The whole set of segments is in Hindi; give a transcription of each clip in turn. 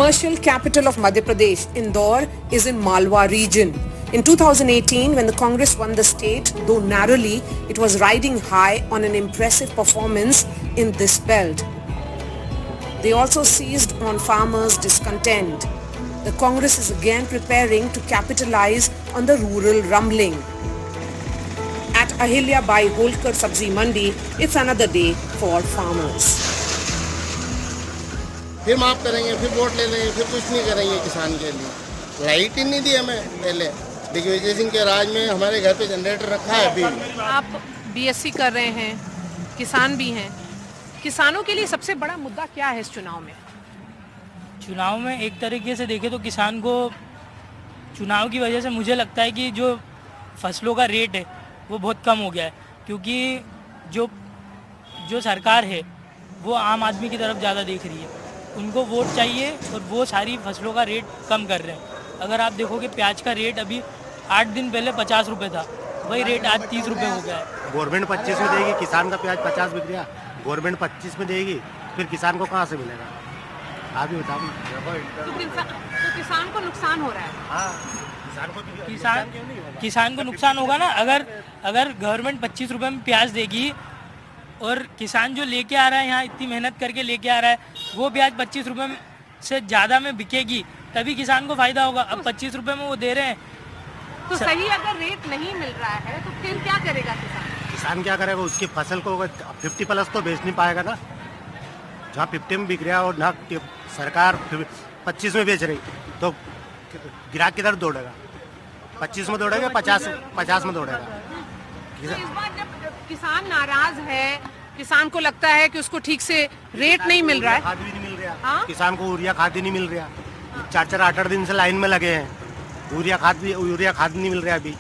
commercial capital of Madhya Pradesh, Indore, is in Malwa region. In 2018, when the Congress won the state, though narrowly, it was riding high on an impressive performance in this belt. They also seized on farmers' discontent. The Congress is again preparing to capitalize on the rural rumbling. At Ahilya Bai Holkar Sabzi Mandi, it's another day for farmers. फिर माफ करेंगे, फिर वोट ले लेंगे, फिर कुछ नहीं करेंगे किसान के लिए। लाइट ही नहीं दी हमें पहले। दिग्विजय सिंह के राज में हमारे घर पे जनरेटर रखा है अभी। आप बीएससी कर रहे हैं, किसान भी हैं। किसानों के लिए सबसे बड़ा मुद्दा क्या है इस चुनाव में? चुनाव में एक तरीके से देखें तो किसान को चुनाव की वजह से मुझे लगता है कि जो फसलों का रेट है वो बहुत कम हो गया है, क्योंकि जो सरकार है वो आम आदमी की तरफ ज़्यादा देख रही है। उनको वोट चाहिए और वो सारी फसलों का रेट कम कर रहे हैं। अगर आप देखोगे प्याज का रेट अभी 8 दिन पहले 50 रुपये था, वही रेट आज 30 रुपये हो गया है। गवर्नमेंट 25 में देगी, किसान का प्याज 50 बिक गया, गवर्नमेंट 25 में देगी, फिर किसान को कहाँ से मिलेगा? आप ही बताओ। तो किसान को नुकसान हो रहा है। हाँ, किसान को नुकसान होगा ना। अगर गवर्नमेंट 25 रुपये में प्याज देगी और किसान जो लेके आ रहा है, यहाँ इतनी मेहनत करके लेके आ रहा है, वो प्याज 25 रुपये से ज़्यादा में बिकेगी, तभी किसान को फ़ायदा होगा। अब 25 रुपये में वो दे रहे हैं तो सही अगर रेट नहीं मिल रहा है तो फिर क्या करेगा किसान? किसान क्या करेगा? उसकी फसल को 50+ तो बेच नहीं पाएगा ना। जहाँ 50 में बिक रहा है और ना सरकार 25 में बेच रही, तो ग्राहक किधर दौड़ेगा? 25 में दौड़ेगा, 50 में दौड़ेगा। तो इस बार जब किसान नाराज है, किसान को लगता है कि उसको ठीक से रेट नहीं मिल रहा है, खाद भी नहीं मिल रहा। हाँ? किसान को यूरिया खाद ही नहीं मिल रहा। 4-4, 8-8 दिन से लाइन में लगे हैं, यूरिया खाद नहीं मिल रहा। अभी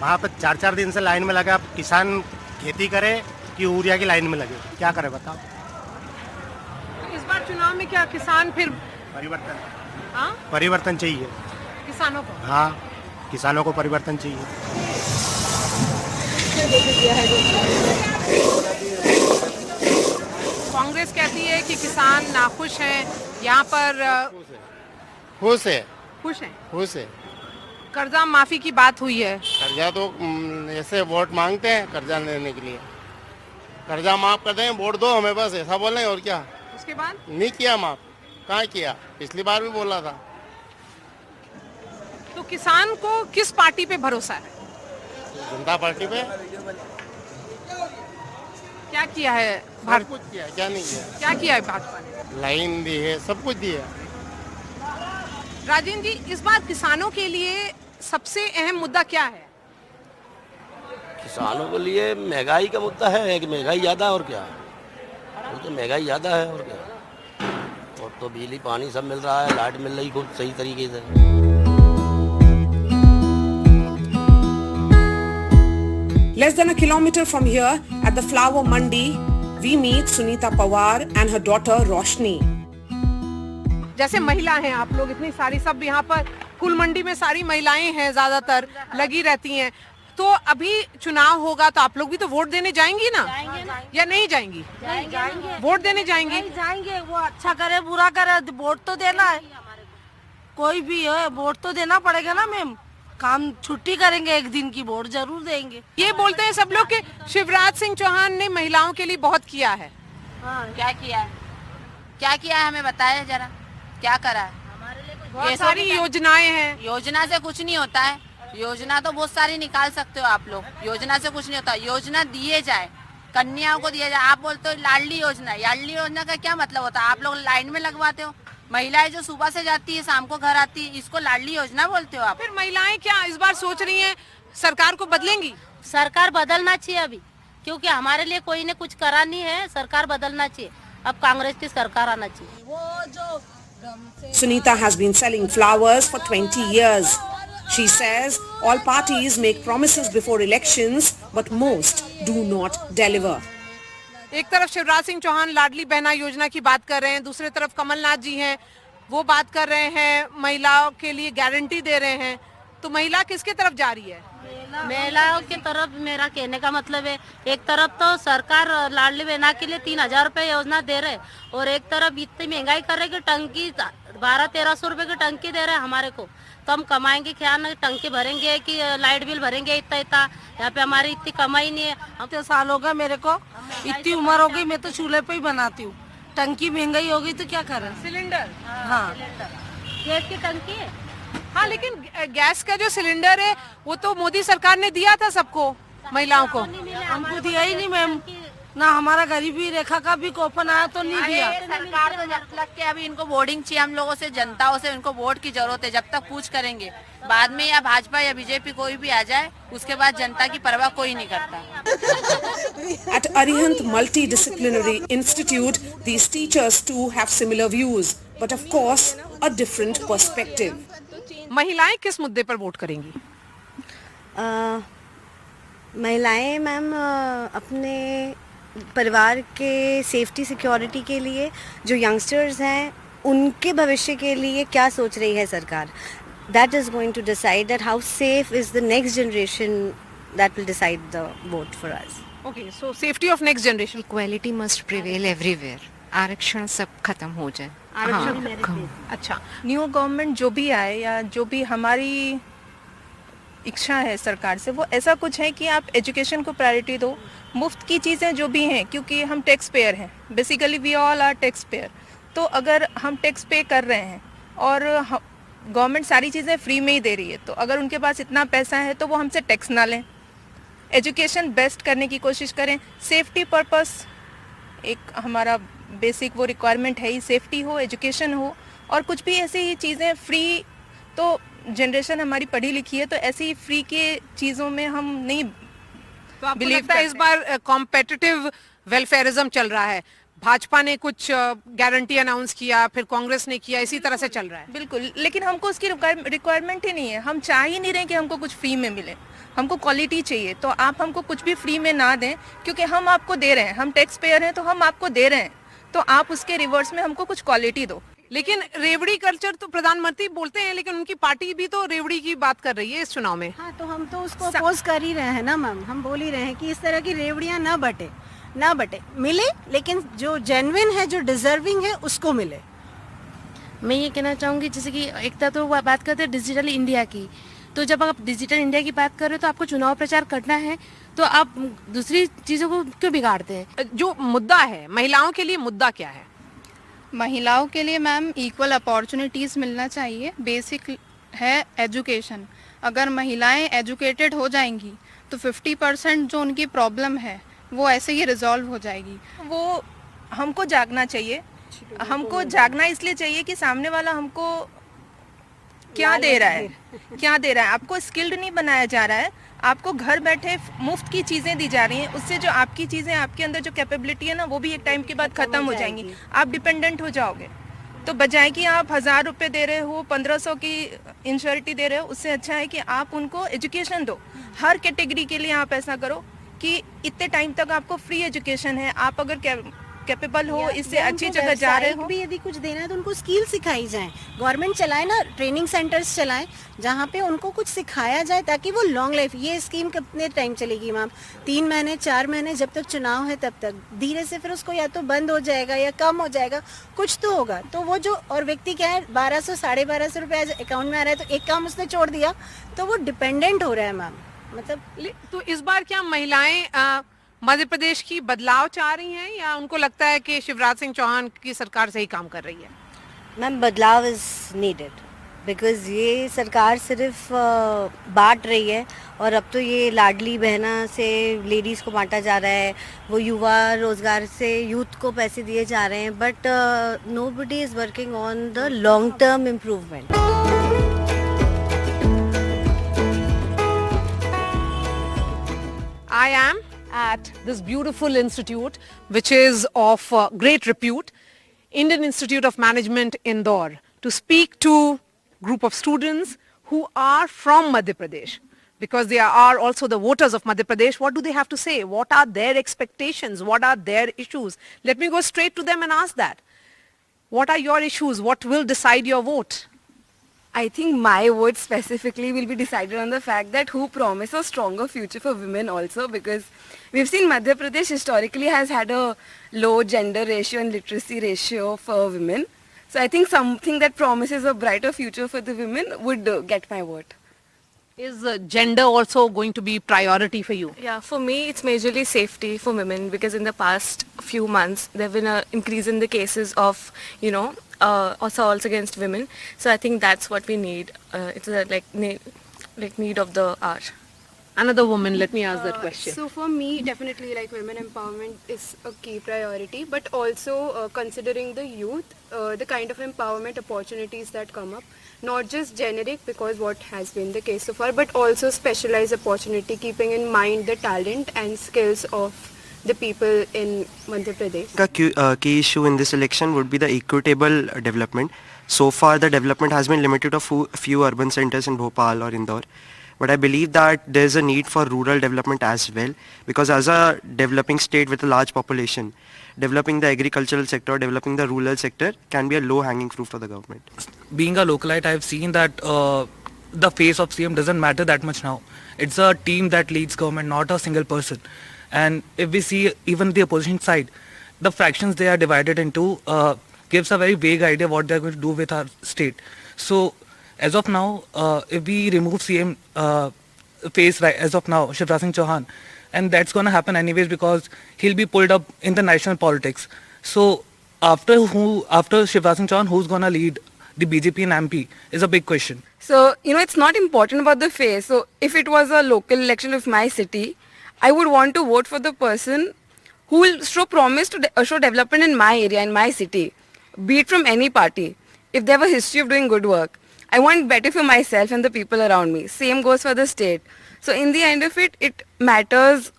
वहाँ पर 4-4 दिन से लाइन में लगे। अब किसान खेती करे कि यूरिया की लाइन में लगे, क्या करे बताओ? इस बार चुनाव में क्या किसान फिर परिवर्तन चाहिए किसानों को? हाँ, किसानों को परिवर्तन चाहिए। कांग्रेस कहती है कि किसान नाखुश हैं, यहाँ पर खुश है। कर्जा माफी की बात हुई है। कर्जा तो ऐसे वोट मांगते हैं कर्जा लेने के लिए। कर्जा माफ कर दें, वोट दो हमें, बस ऐसा बोल रहे हैं। और क्या? उसके बाद नहीं किया माफ, कहाँ किया? पिछली बार भी बोला था। तो किसान को किस पार्टी पे भरोसा है? जनता पार्टी पे। क्या किया है सब कुछ किया, क्या नहीं किया? क्या किया है भाजपा ने? लाइन दी है, सब कुछ दिया। राजेंद्र जी, इस बार किसानों के लिए सबसे अहम मुद्दा क्या है? किसानों के लिए महंगाई का मुद्दा है कि महंगाई ज़्यादा, और क्या? वो तो महंगाई ज़्यादा है, और क्या? और तो बिजली पानी सब मिल रहा है, लाइट मिल रही खूब सही तरीके से। Less than a kilometer from here, at the flower mandi, we meet Sunita Pawar and her daughter Roshni. जैसे महिला हैं आप लोग, इतनी सारी सब यहाँ पर फूल मंडी में सारी महिलाएं हैं, ज्यादातर लगी रहती हैं। तो अभी चुनाव होगा तो आप लोग भी तो वोट देने जाएंगी ना? या नहीं जाएंगी? जाएंगे। वोट देने जाएंगी? जाएंगे। वो अच्छा करे बुरा करे, वोट तो देना है। कोई भी है, वोट तो देना पड़ेगा ना मैम। काम छुट्टी करेंगे एक दिन की, वोट जरूर देंगे। ये बोलते हैं सब लोग कि शिवराज सिंह चौहान ने महिलाओं के लिए बहुत किया है। क्या किया है? क्या किया है हमें बताया जरा, क्या करा है? बहुत सारी योजनाएं हैं। योजना से कुछ नहीं होता है। योजना तो बहुत सारी निकाल सकते हो आप लोग, योजना से कुछ नहीं होता। योजना दिए जाए, कन्याओं को दिया जाए। आप बोलते हो लाडली योजना का क्या मतलब होता है? आप लोग लाइन में लगवाते हो। महिलाएं जो सुबह से जाती है शाम को घर आती है, इसको लाडली योजना बोलते हो आप? फिर महिलाएं क्या इस बार सोच रही हैं सरकार को बदलेंगी? सरकार बदलना चाहिए अभी, क्योंकि हमारे लिए कोई ने कुछ करा नहीं है। सरकार बदलना चाहिए, अब कांग्रेस की सरकार आना चाहिए। वो जो Sunita has been selling flowers for 20 years. She says all parties make promises before elections, but most do not deliver. एक तरफ शिवराज सिंह चौहान लाडली बहना योजना की बात कर रहे हैं, दूसरी तरफ कमलनाथ जी हैं, वो बात कर रहे हैं महिलाओं के लिए गारंटी दे रहे हैं। तो महिला किसके तरफ जा रही है? महिलाओं की तरफ मेरा कहने का मतलब है, एक तरफ तो सरकार लाडली बहना के लिए 3,000 रुपए योजना दे रहे, और एक तरफ इतनी महंगाई कर रहे कि टंकी 1200-1300 रुपए की टंकी दे रहे हैं हमारे को। तो हम कमाएंगे क्या, ना टंकी भरेंगे कि लाइट बिल भरेंगे, इतना इतना। यहाँ पे हमारी इतनी कमाई नहीं है। हम तो साल हो गया मेरे को, इतनी उम्र हो गई, मैं तो चूल्हे पे ही बनाती हूँ। टंकी महंगाई हो गई तो क्या करें। सिलेंडर, हाँ, गैस की टंकी है। हाँ, लेकिन गैस का जो सिलेंडर है वो तो मोदी सरकार ने दिया था सबको, महिलाओं को। हमको दिया ही नहीं मैम, ना हमारा गरीबी रेखा का भी कूपन आया तो नहीं दिया। सरकार तो जब तक के अभी इनको वोटिंग चाहिए, हम लोगों से, जनताओं से उनको वोट की जरूरत है। जब तक पूछ करेंगे, बाद में या भाजपा या बीजेपी कोई भी आ जाए, उसके बाद जनता की परवाह कोई नहीं करता। At Arihant Multidisciplinary Institute, these teachers too have similar views, but of course, a different perspective. महिलाएं किस मुद्दे पर वोट करेंगी? महिलाएं मैम अपने परिवार के सेफ्टी सिक्योरिटी के लिए, जो यंगस्टर्स हैं उनके भविष्य के लिए क्या सोच रही है सरकार, that is going to decide that how safe is the next generation, that will decide the vote for us. Okay, so safety of next generation. Equality must prevail everywhere. आरक्षण सब खत्म हो जाए। अच्छा, न्यू गवर्नमेंट जो भी आए या जो भी हमारी इच्छा है सरकार से, वो ऐसा कुछ है कि आप एजुकेशन को प्रायोरिटी दो, मुफ्त की चीज़ें जो भी हैं, क्योंकि हम टैक्स पेयर हैं, basically we all are tax payer. तो अगर हम टैक्स पे कर रहे हैं और गवर्नमेंट सारी चीज़ें फ्री में ही दे रही है, तो अगर उनके पास इतना पैसा है तो वो हमसे टैक्स ना लें, एजुकेशन बेस्ट करने की कोशिश करें। सेफ्टी पर्पस एक हमारा बेसिक वो रिक्वायरमेंट है ही, सेफ्टी हो, एजुकेशन हो, और कुछ भी ऐसी ही चीज़ें फ्री। तो जनरेशन हमारी पढ़ी लिखी है, तो ऐसी फ्री के चीज़ों में हम नहीं तो आपको बिलीव लगता है इस बार कॉम्पिटिटिव वेलफेयरिज्म चल रहा है? भाजपा ने कुछ गारंटी अनाउंस किया, फिर कांग्रेस ने किया, इसी तरह से चल रहा है। बिल्कुल, लेकिन हमको उसकी रिक्वायरमेंट ही नहीं है। हम चाह ही नहीं रहे कि हमको कुछ फ्री में मिले, हमको क्वालिटी चाहिए। तो आप हमको कुछ भी फ्री में ना दें, क्योंकि हम आपको दे रहे हैं, हम टैक्स पेयर हैं, तो हम आपको दे रहे हैं, तो आप उसके रिवर्स में हमको कुछ क्वालिटी दो। लेकिन रेवड़ी कल्चर तो प्रधानमंत्री बोलते हैं, लेकिन उनकी पार्टी भी तो रेवड़ी की बात कर रही है इस चुनाव में। हाँ, तो हम तो उसको अपोज कर ही रहे हैं ना मैम, हम बोल ही रहे हैं कि इस तरह की रेवड़ियाँ ना बटे, मिले, लेकिन जो जेन्युइन है, जो डिजर्विंग है, उसको मिले। मैं ये कहना चाहूँगी, जैसे कि एक तो बात करते हैं डिजिटल इंडिया की, तो जब आप डिजिटल इंडिया की बात कर रहे हो तो आपको चुनाव प्रचार करना है, तो आप दूसरी चीज़ों को क्यों बिगाड़ते हैं? जो मुद्दा है महिलाओं के लिए, मुद्दा क्या है? महिलाओं के लिए मैम इक्वल अपॉर्चुनिटीज़ मिलना चाहिए। बेसिक है एजुकेशन। अगर महिलाएं एजुकेटेड हो जाएंगी तो 50% जो उनकी प्रॉब्लम है वो ऐसे ही रिजॉल्व हो जाएगी। वो हमको जागना चाहिए, हमको जागना इसलिए चाहिए कि सामने वाला हमको क्या दे रहा है, आपको स्किल्ड नहीं बनाया जा रहा है, आपको घर बैठे मुफ्त की चीज़ें दी जा रही हैं। उससे जो आपकी चीज़ें, आपके अंदर जो कैपेबिलिटी है ना, वो भी एक टाइम के बाद ख़त्म हो जाएंगी, आप डिपेंडेंट हो जाओगे। तो बजाय कि आप 1000 रुपये दे रहे हो, 1500 की इंश्योरिटी दे रहे हो, उससे अच्छा है कि आप उनको एजुकेशन दो। हर कैटेगरी के लिए आप ऐसा करो कि इतने टाइम तक आपको फ्री एजुकेशन है, आप अगर कैपेबल हो, इससे अच्छी जगह जा रहे हो। भी यदि कुछ देना है तो उनको स्किल सिखाई जाए, गवर्नमेंट चलाए ना, ट्रेनिंग सेंटर्स चलाएं जहाँ पे उनको कुछ सिखाया जाए, ताकि वो लॉन्ग लाइफ। ये स्कीम कितने टाइम चलेगी मैम? 3 महीने 4 महीने, जब तक चुनाव है तब तक। धीरे से फिर उसको या तो बंद हो जाएगा या कम हो जाएगा, कुछ तो होगा। तो वो जो और व्यक्ति क्या है, 1200 1250 रुपये अकाउंट में आ रहा है, तो एक काम उसने छोड़ दिया, तो वो डिपेंडेंट हो रहा है मैम। मतलब तो इस बार क्या महिलाएं मध्य प्रदेश की बदलाव चाह रही हैं, या उनको लगता है कि शिवराज सिंह चौहान की सरकार सही काम कर रही है? मैम, बदलाव इज़ नीडेड, बिकॉज़ ये सरकार सिर्फ बांट रही है, और अब तो ये लाडली बहना से लेडीज़ को बांटा जा रहा है, वो युवा रोज़गार से यूथ को पैसे दिए जा रहे हैं, but nobody is working on the long term improvement. I am at this beautiful institute, which is of great repute, Indian Institute of Management, Indore, to speak to group of students who are from Madhya Pradesh, because they are also the voters of Madhya Pradesh. What do they have to say? What are their expectations? What are their issues? Let me go straight to them and ask that. What are your issues? What will decide your vote? I think my vote specifically will be decided on the fact that who promise a stronger future for women also, because we've seen Madhya Pradesh historically has had a low gender ratio and literacy ratio for women. So I think something that promises a brighter future for the women would get my vote. Is gender also going to be priority for you? Yeah, for me it's majorly safety for women, because in the past few months there have been an increase in the cases of, assaults against women. So I think that's what we need. It's a need of the hour. Another woman, let me ask that question. So for me, definitely like women empowerment is a key priority, but also considering the youth, the kind of empowerment opportunities that come up, not just generic, because what has been the case so far, but also specialized opportunity, keeping in mind the talent and skills of the people in Madhya Pradesh. The key issue in this election would be the equitable development. So far the development has been limited to few urban centers in Bhopal or Indore. But I believe that there's a need for rural development as well, because as a developing state with a large population, developing the agricultural sector, developing the rural sector can be a low-hanging fruit for the government. Being a localite, I've seen that the face of CM doesn't matter that much now. It's a team that leads government, not a single person. And if we see even the opposition side, the fractions they are divided into gives a very vague idea what they're going to do with our state. So as of now, if we remove CM face right as of now, Shivraj Singh Chauhan, and that's going to happen anyways because he'll be pulled up in the national politics. So after Shivraj Singh Chauhan, who's going to lead the BJP and MP is a big question. So, it's not important about the face. So if it was a local election of my city, I would want to vote for the person who will show promise to show development in my area, in my city, be it from any party. If they have a history of doing good work, I want better for myself and the people around me. Same goes for the state. So in the end of it, it matters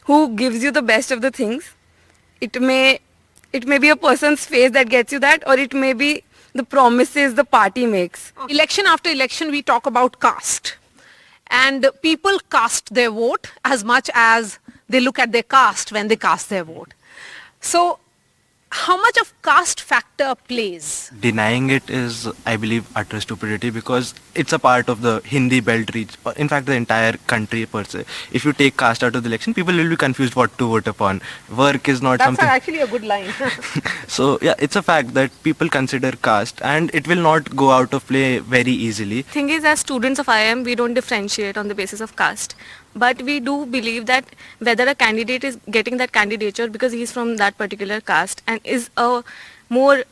who gives you the best of the things. It may be a person's face that gets you that, or it may be the promises the party makes. Election after election, we talk about caste. And people cast their vote as much as they look at their caste when they cast their vote. So how much of caste factor plays? Denying it is, I believe, utter stupidity, because it's a part of the Hindi belt reach, in fact the entire country per se. If you take caste out of the election, people will be confused what to vote upon. Work is not something... That's actually a good line. So yeah, it's a fact that people consider caste and it will not go out of play very easily. Thing is, as students of IIM, we don't differentiate on the basis of caste. But we do believe that whether a candidate is getting that candidature because he's from that particular caste and is a more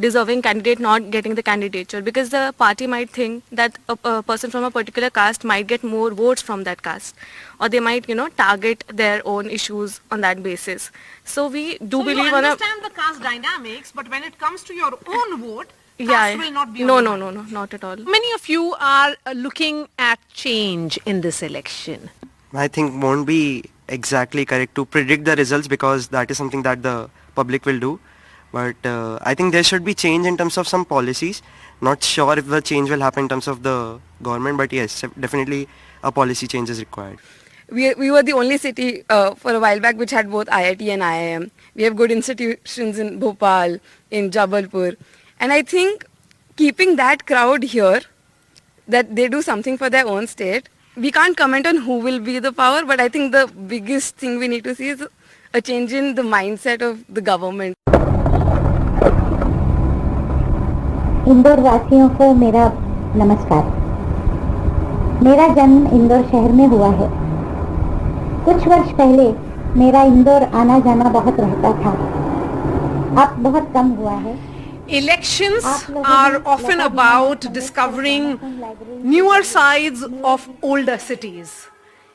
deserving candidate not getting the candidature, because the party might think that a person from a particular caste might get more votes from that caste, or they might target their own issues on that basis. So we do believe you understand the caste dynamics, but when it comes to your own vote, caste will not be no, not at all. Many of you are looking at change in this election. I think won't be exactly correct to predict the results, because that is something that the public will do. But I think there should be change in terms of some policies. Not sure if the change will happen in terms of the government, but yes, definitely a policy change is required. We were the only city for a while back which had both IIT and IIM. We have good institutions in Bhopal, in Jabalpur. And I think keeping that crowd here, that they do something for their own state, we can't comment on who will be the power, but I think the biggest thing we need to see is a change in the mindset of the government. Indore वासियों को मेरा नमस्कार। मेरा जन्म इंदौर शहर में हुआ है। कुछ वर्ष पहले मेरा इंदौर आना जाना बहुत रहता था, अब बहुत कम हुआ है। Elections are often about discovering newer sides of older cities.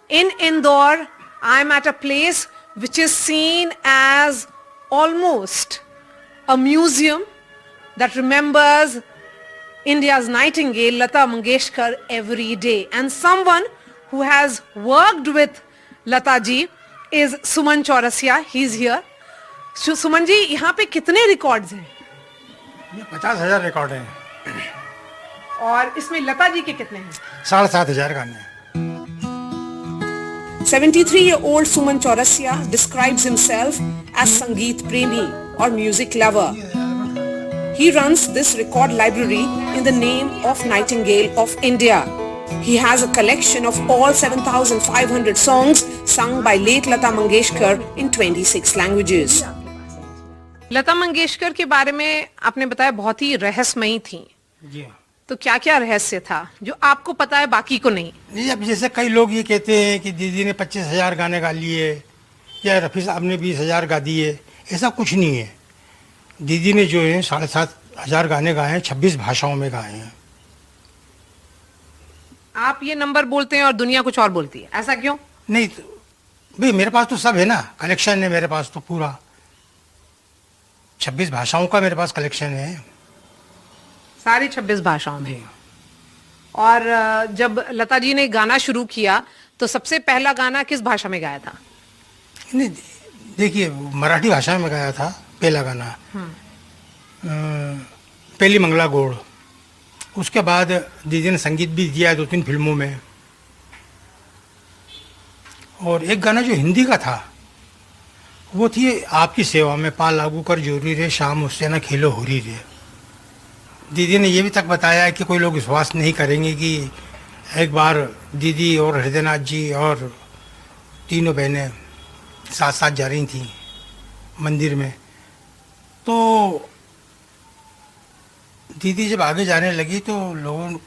In Indore, I am at a place which is seen as almost a museum that remembers India's Nightingale, Lata Mangeshkar, every day. And someone who has worked with Lata ji is Suman Chaurasia. He's here. Suman ji, यहाँ पे कितने records हैं? ये 50,000 रिकॉर्ड हैं। और इसमें लता जी के कितने हैं? 7,500 गाने हैं। 73-year-old Suman Chaurasia describes himself as Sangeet Premi or music lover. He runs this record library in the name of Nightingale of India. He has a collection of all 7,500 songs sung by late Lata Mangeshkar in 26 languages. Lata Mangeshkar के बारे में आपने बताया बहुत ही रहस्यमयी थी जी। तो क्या क्या रहस्य था जो आपको पता है बाकी को नहीं? नहीं, अब जैसे कई लोग ये कहते हैं कि दीदी ने 25,000 गाने गा लिए या रफ़ी साहब ने 20,000 गा दिए, ऐसा कुछ नहीं है। दीदी ने जो है 7,500 गाने गाए हैं, 26 भाषाओं में गाए हैं। आप ये नंबर बोलते हैं और दुनिया कुछ और बोलती है, ऐसा क्यों? नहीं तो भाई मेरे पास तो सब है ना, कलेक्शन है मेरे पास तो पूरा 26 भाषाओं का मेरे पास कलेक्शन है, सारी 26 भाषाओं में। और जब लता जी ने गाना शुरू किया तो सबसे पहला गाना किस भाषा में गाया था? नहीं देखिए, मराठी भाषा में गाया था पहला गाना, पहली मंगला गोड़। उसके बाद दीदी ने संगीत भी दिया 2-3 फिल्मों में। और एक गाना जो हिंदी का था वो थी आपकी सेवा में, पा लागू कर जोरी रे शाम उससे ना खेलो होरी रे। दीदी ने ये भी तक बताया कि कोई लोग विश्वास नहीं करेंगे कि एक बार दीदी और हृदयनाथ जी और तीनों बहनें साथ साथ जा रही थी मंदिर में, तो दीदी जब आगे जाने लगी तो लोगों ने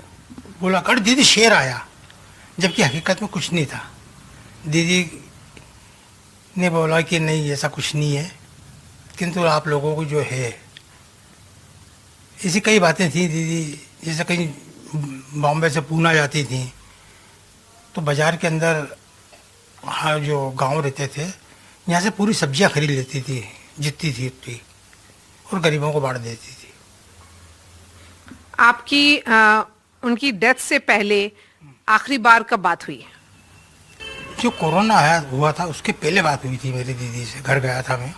बोला कर दीदी शेर आया, जबकि हकीकत में कुछ नहीं था। दीदी ने बोला कि नहीं ऐसा कुछ नहीं है, किंतु आप लोगों को जो है, ऐसी कई बातें थी। दीदी जैसे कहीं बॉम्बे से पूना जाती थी तो बाज़ार के अंदर हाँ जो गांव रहते थे यहाँ से पूरी सब्जियां खरीद लेती थी जितनी थी उतनी, और गरीबों को बांट देती थी। आपकी उनकी डेथ से पहले आखिरी बार कब बात हुई? जो कोरोना हुआ था उसके पहले बात हुई थी मेरी दीदी से, घर गया था मैं।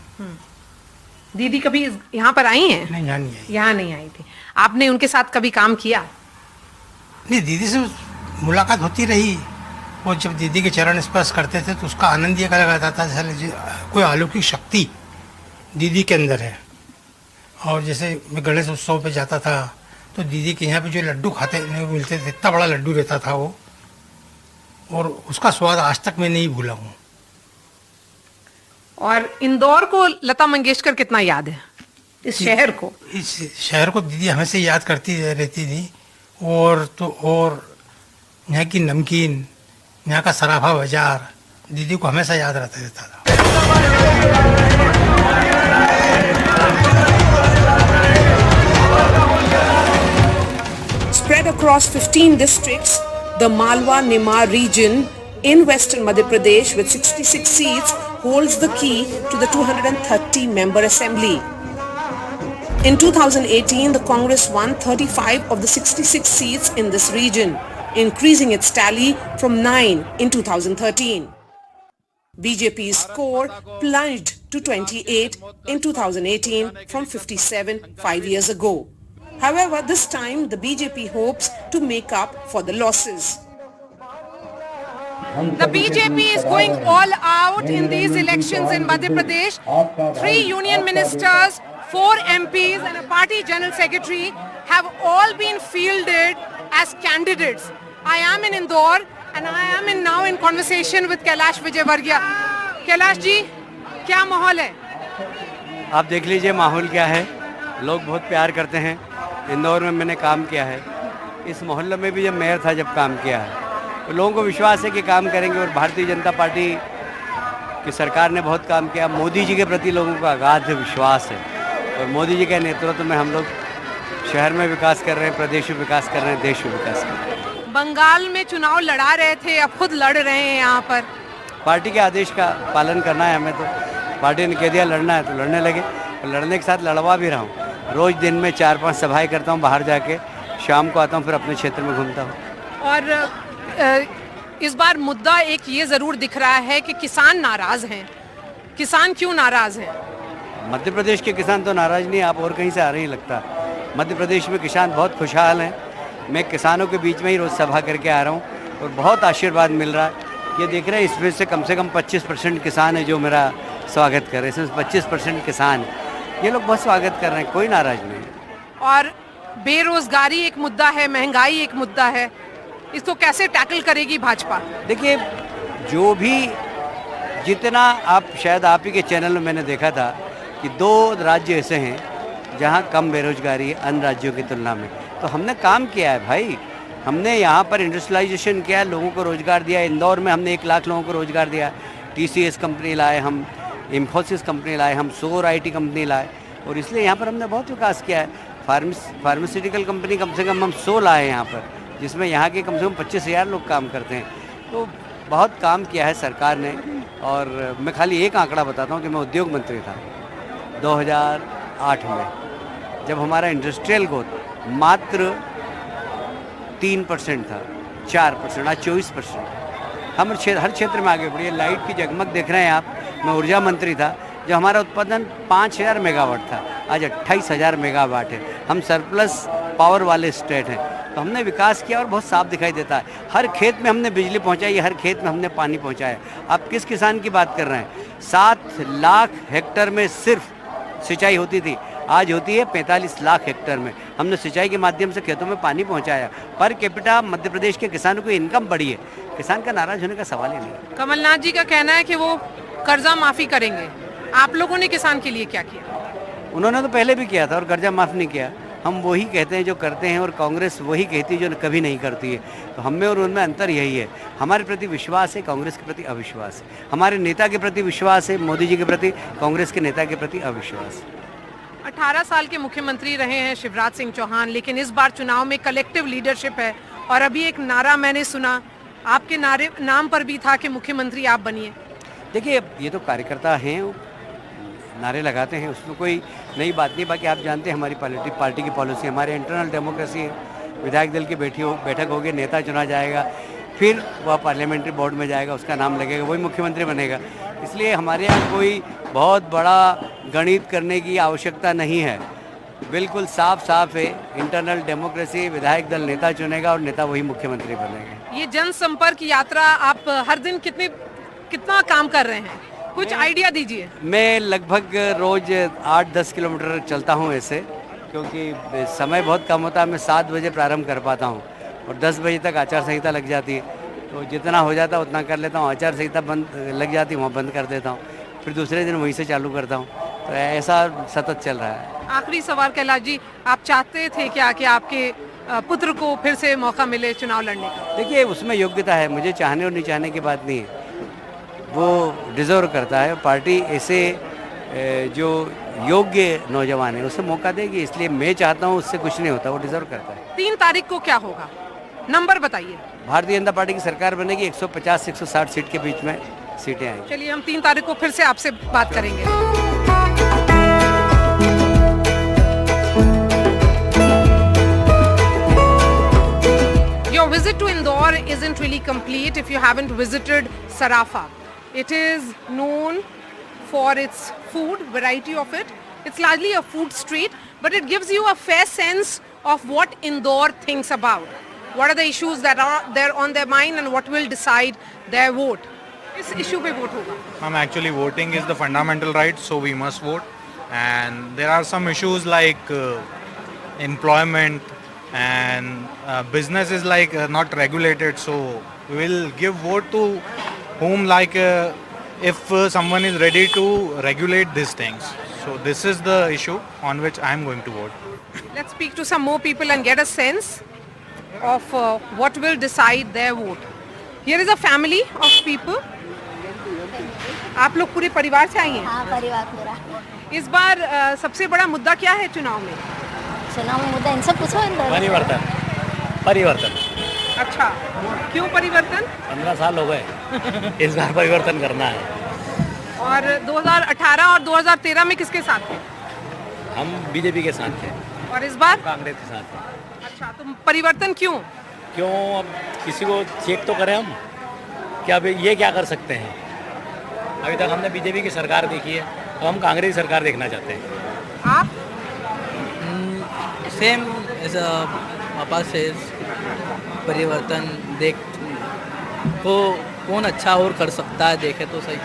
दीदी कभी यहाँ पर आई हैं? नहीं, यहाँ नहीं आई। यहाँ नहीं आई थी। आपने उनके साथ कभी काम किया? नहीं, दीदी से मुलाकात होती रही। वो जब दीदी के चरण स्पर्श करते थे तो उसका आनंद ये अलग आता था, जैसे कोई अलौकिक शक्ति दीदी के अंदर है। और जैसे मैं गणेश उत्सव पे जाता था तो दीदी के यहाँ पे जो लड्डू खाते मिलते थे, इतना बड़ा लड्डू रहता था वो, और उसका स्वाद आज तक मैं नहीं भूला हूँ। और इंदौर को लता मंगेशकर कितना याद है? इस शहर को? इस शहर को दीदी हमेशा याद करती रहती थी। और तो और यहाँ की नमकीन, यहाँ का सराफा बाजार दीदी को हमेशा याद रहता था। Spread across 15 districts, the Malwa-Nimar region in western Madhya Pradesh with 66 seats holds the key to the 230-member assembly. In 2018, the Congress won 35 of the 66 seats in this region, increasing its tally from 9 in 2013. BJP's score plunged to 28 in 2018 from 57 5 years ago. However, this time the BJP hopes to make up for the losses. The BJP is going all out in these elections in Madhya Pradesh. 3 union ministers, 4 MPs and a party general secretary have all been fielded as candidates. I am in Indore and I am now in conversation with Kailash Vijayvargiya. Kailash ji, क्या माहौल है? आप देख लीजिए माहौल क्या है, लोग बहुत प्यार करते हैं। इंदौर में मैंने काम किया है, इस मोहल्ले में भी जब मेयर था जब काम किया है, तो लोगों को विश्वास है कि काम करेंगे। और भारतीय जनता पार्टी की सरकार ने बहुत काम किया। मोदी जी के प्रति लोगों का अगाध विश्वास है और मोदी जी के नेतृत्व में हम लोग शहर में विकास कर रहे हैं, प्रदेश में विकास कर रहे हैं, देश में विकास कर रहे हैं। बंगाल में चुनाव लड़ा रहे थे, अब खुद लड़ रहे हैं यहाँ पर। पार्टी के आदेश का पालन करना है हमें, तो पार्टी ने कह दिया लड़ना है तो लड़ने लगे, और लड़ने के साथ लड़वा भी रहा हूँ। रोज़ दिन में 4-5 सभाएं करता हूँ बाहर जाके, शाम को आता हूँ फिर अपने क्षेत्र में घूमता हूँ। और इस बार मुद्दा एक ये ज़रूर दिख रहा है कि किसान नाराज़ हैं। किसान क्यों नाराज़ हैं? मध्य प्रदेश के किसान तो नाराज़ नहीं, आप और कहीं से आ रही लगता। मध्य प्रदेश में किसान बहुत खुशहाल हैं। मैं किसानों के बीच में ही रोज़ सभा करके आ रहा हूँ और बहुत आशीर्वाद मिल रहा है। ये देख रहे हैं इसमें से कम 25% किसान है जो मेरा स्वागत कर रहे हैं। इसमें 25% किसान, ये लोग बहुत स्वागत कर रहे हैं, कोई नाराज़ नहीं। और बेरोजगारी एक मुद्दा है, महंगाई एक मुद्दा है, इसको कैसे टैकल करेगी भाजपा? देखिए, जो भी जितना आप शायद आप ही के चैनल में मैंने देखा था कि 2 राज्य ऐसे हैं जहां कम बेरोजगारी है अन्य राज्यों की तुलना में। तो हमने काम किया है भाई, हमने यहाँ पर इंडस्ट्रियलाइजेशन किया, लोगों को रोज़गार दिया। इंदौर में हमने 1 लाख लोगों को रोज़गार दिया। TCS कंपनी लाए हम, इन्फोसिस कंपनी लाए हम, सोर IT कंपनी लाए, और इसलिए यहाँ पर हमने बहुत विकास किया है। फार्मास्यूटिकल कंपनी कम से कम हम 100 लाए यहाँ पर, जिसमें यहाँ के कम से कम 25,000 लोग काम करते हैं। तो बहुत काम किया है सरकार ने। और मैं खाली एक आंकड़ा बताता हूँ कि मैं उद्योग मंत्री था 2008 में, जब हमारा इंडस्ट्रियल ग्रोथ मात्र 3% था, 4%, आज 24%। हम हर क्षेत्र में आगे बढ़े। लाइट की जगमग देख रहे हैं आप। मैं ऊर्जा मंत्री था जब हमारा उत्पादन 5,000 मेगावाट था, आज 28,000 मेगावाट है। हम सरप्लस पावर वाले स्टेट हैं। तो हमने विकास किया और बहुत साफ दिखाई देता है। हर खेत में हमने बिजली पहुंचाई है, हर खेत में हमने पानी पहुंचाया। आप किस किसान की बात कर रहे हैं? 7 लाख हेक्टेयर में सिर्फ सिंचाई होती थी, आज होती है 45 लाख हेक्टेयर में। हमने सिंचाई के माध्यम से खेतों में पानी पहुंचाया। पर कैपिटा मध्य प्रदेश के किसानों की इनकम बढ़ी है। किसान का नाराज होने का सवाल ही नहीं। कमलनाथ जी का कहना है कि वो कर्जा माफी करेंगे। आप लोगों ने किसान के लिए क्या किया? उन्होंने तो पहले भी किया था और कर्जा माफ़ नहीं किया। हम वही कहते हैं जो करते हैं, और कांग्रेस वही कहती है जो कभी नहीं करती है। तो हम में और उनमें अंतर यही है। हमारे प्रति विश्वास है, कांग्रेस के प्रति अविश्वास है। हमारे नेता के प्रति विश्वास है, मोदी जी के प्रति, कांग्रेस के नेता के प्रति अविश्वास है। 18 साल के मुख्यमंत्री रहे हैं शिवराज सिंह चौहान, लेकिन इस बार चुनाव में कलेक्टिव लीडरशिप है। और अभी एक नारा मैंने सुना, आपके नारे नाम पर भी था कि मुख्यमंत्री आप बनिए। देखिए, ये तो कार्यकर्ता हैं, नारे लगाते हैं, उसमें कोई नई बात नहीं। बाकी आप जानते हैं हमारी पार्टी की पॉलिसी, हमारे इंटरनल डेमोक्रेसी है। विधायक दल की बैठक होगी, नेता चुना जाएगा, फिर वह पार्लियामेंट्री बोर्ड में जाएगा, उसका नाम लगेगा, वही मुख्यमंत्री बनेगा। इसलिए हमारे यहाँ कोई बहुत बड़ा गणित करने की आवश्यकता नहीं है। बिल्कुल साफ साफ है, इंटरनल डेमोक्रेसी, विधायक दल नेता चुनेगा और नेता वही मुख्यमंत्री बनेगा। ये जनसंपर्क यात्रा आप हर दिन कितना काम कर रहे हैं, कुछ आइडिया दीजिए। मैं लगभग रोज 8-10 किलोमीटर चलता हूँ ऐसे, क्योंकि समय बहुत कम होता है। मैं 7 बजे प्रारंभ कर पाता हूँ और 10 बजे तक आचार संहिता लग जाती है। तो जितना हो जाता है उतना कर लेता हूँ। आचार संहिता बंद लग जाती है, वहाँ बंद कर देता हूँ, फिर दूसरे दिन वहीं से चालू करता हूँ। तो ऐसा सतत चल रहा है। आखिरी सवाल कैलाश जी, आप चाहते थे क्या कि आपके पुत्र को फिर से मौका मिले चुनाव लड़ने का? देखिए, उसमें योग्यता है, मुझे चाहने और नहीं चाहने की बात नहीं है। वो डिज़र्व करता है। पार्टी ऐसे जो योग्य नौजवान है उसे मौका देगी, इसलिए मैं चाहता हूँ, उससे कुछ नहीं होता, वो डिज़र्व करता है। 3 तारीख को क्या होगा, नंबर बताइए। भारतीय जनता पार्टी की सरकार बनेगी, 150 से 160 सीट के बीच में सीटें आएंगी। चलिए, हम 3 तारीख को फिर से आपसे बात करेंगे। Your visit to Indore isn't really complete if you haven't visited Sarafa. It is known for its food, variety of it. It's largely a food street, but it gives you a fair sense of what Indore thinks about. What are the issues that are there on their mind and what will decide their vote. Is issue pe vote hoga? Ma'am, actually voting is the fundamental right, so we must vote. And there are some issues like employment and business is like not regulated, so we will give vote to whom, like if someone is ready to regulate these things. So this is the issue on which I am going to vote. Let's speak to some more people and get a sense of what will decide their vote. Here is a family of people. आप लोग पूरे परिवार से आई हैं? हाँ, परिवार पूरा। इस बार सबसे बड़ा मुद्दा क्या है चुनाव में? चुनाव में मुद्दा इनसे पूछो। परिवर्तन। अच्छा, क्यों परिवर्तन? 15 साल हो गए, इस बार परिवर्तन करना है। और 2018 और 2013 में किसके साथ थे? हम बीजेपी के साथ थे। और इस बार? कांग्रेस के साथ थे। अच्छा, तो परिवर्तन क्यों? अब किसी को चेक तो करें हम, क्या ये क्या कर सकते हैं। अभी तक हमने बीजेपी की सरकार देखी है, अब हम कांग्रेस की सरकार देखना चाहते हैं। आप? सेम एज पापा से परिवर्तन देख को कौन अच्छा और कर सकता है, देखे तो सही।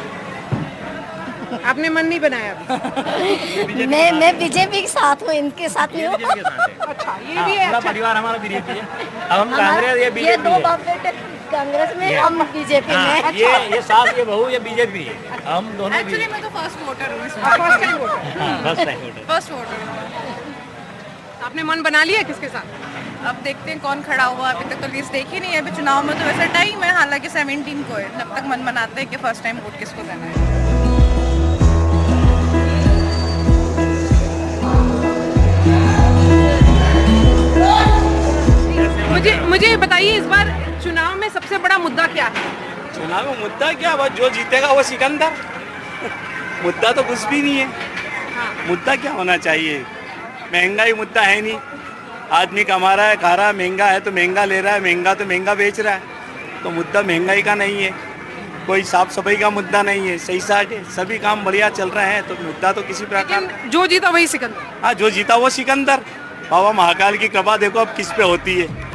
आपने मन नहीं बनाया अभी? मैं बीजेपी के साथ हूँ, इनके साथ नहीं हूँ। अच्छा, ये भी है। पूरा अच्छा। परिवार हमारा बीजेपी है। अब हम कांग्रेस, ये ये बीजेपी दो है। बाप बेटे कांग्रेस में, हम बीजेपी हाँ, में। ये सास ये बहू ये बीजेपी है, हम दोनों भी। एक्चुअली मैं तो फर्स्ट वोटर हूँ इसमें। First time voter. हाँ, first time voter. First voter. आपने मन बना लिया किसके साथ? अब देखते हैं कौन खड़ा हुआ, अभी तक तो लिस्ट देखी नहीं है। अभी चुनाव में तो वैसे टाइम है, हालांकि 17 को है, तब तक मन बनाते हैं कि फर्स्ट टाइम वोट किसको देना है। मुझे बताइए इस बार चुनाव में सबसे बड़ा मुद्दा क्या है? चुनाव में मुद्दा क्या, बस जो जीतेगा वो सिकंदर। मुद्दा तो कुछ भी नहीं है। मुद्दा क्या होना चाहिए? महंगाई मुद्दा है नहीं। आदमी कमा रहा है, खा रहा है, महंगा है तो महंगा ले रहा है, महंगा तो महंगा बेच रहा है। तो मुद्दा महंगाई का नहीं है, कोई साफ सफाई का मुद्दा नहीं है, सही साठ है, सभी काम बढ़िया चल रहे हैं। तो मुद्दा तो किसी प्रकार, जो जीता वही सिकंदर। हाँ जो जीता वो सिकंदर। बाबा महाकाल की कृपा देखो अब किस पे होती है।